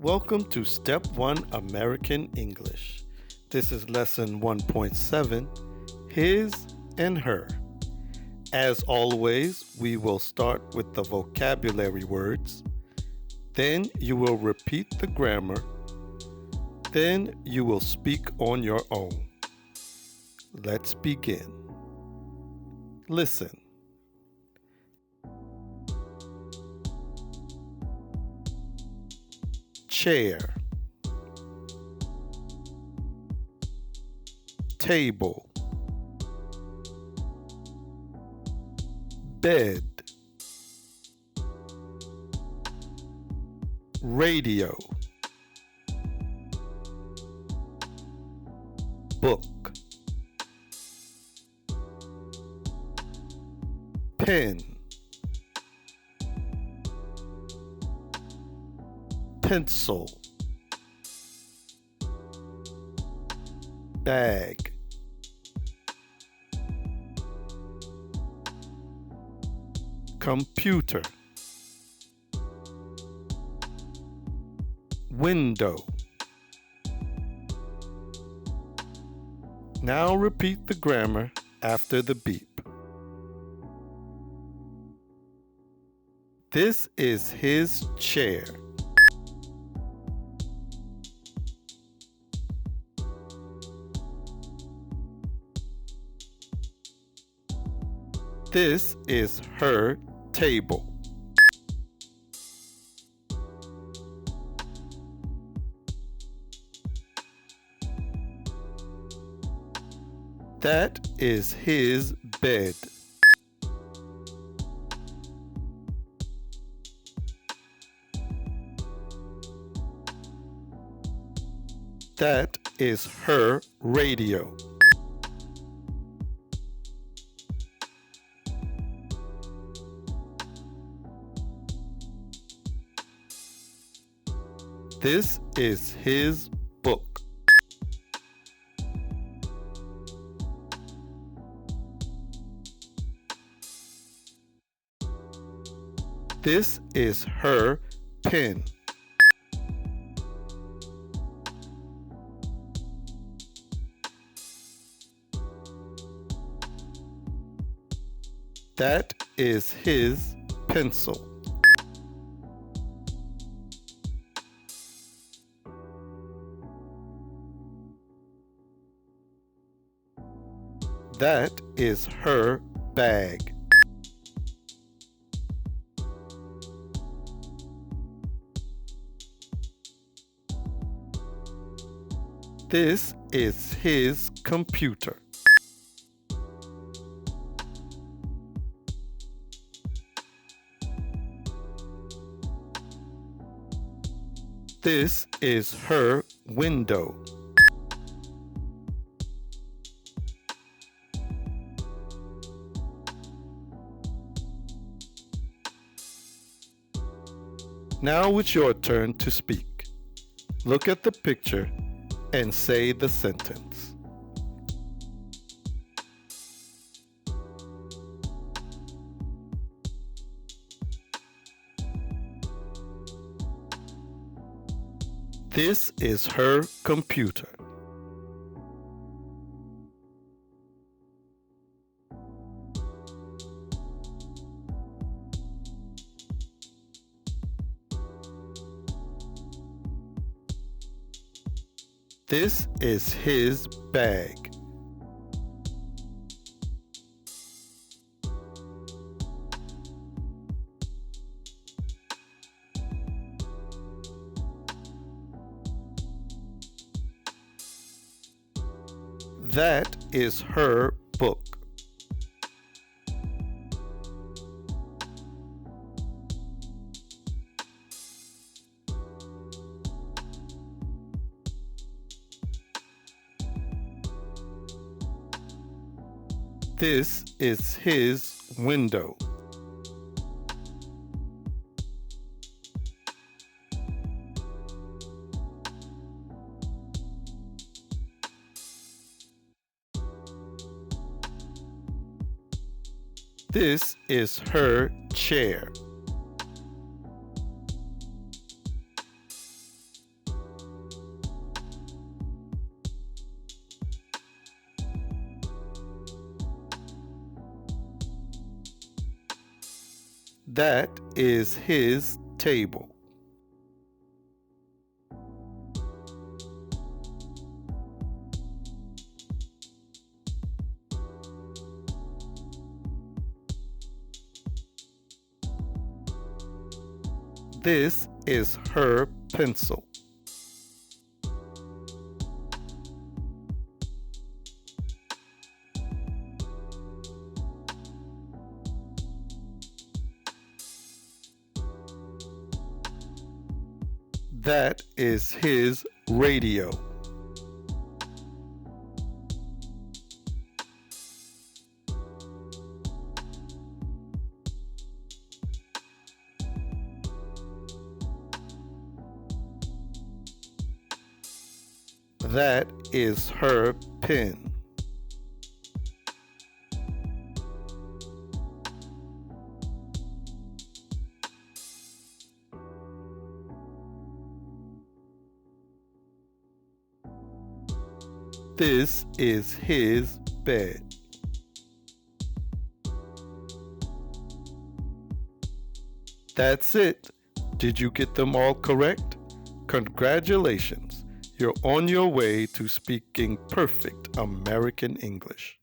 Welcome to Step 1 American English. This is Lesson 1.7, His and Her. As always, we will start with the vocabulary words. Then you will repeat the grammar. Then you will speak on your own. Let's begin. Listen. Chair, table, bed, radio, book, pen, pencil, bag, computer, window. Now repeat the grammar after the beep. This is his chair. This is her table. That is his bed. That is her radio. This is his book. This is her pen. That is his pencil. That is her bag. This is his computer. This is her window. Now it's your turn to speak. Look at the picture and say the sentence. This is her computer. This is his bag. That is her book. This is his window. This is her chair. That is his table. This is her pencil. That is his radio. That is her pen. This is his bed. That's it. Did you get them all correct? Congratulations. You're on your way to speaking perfect American English.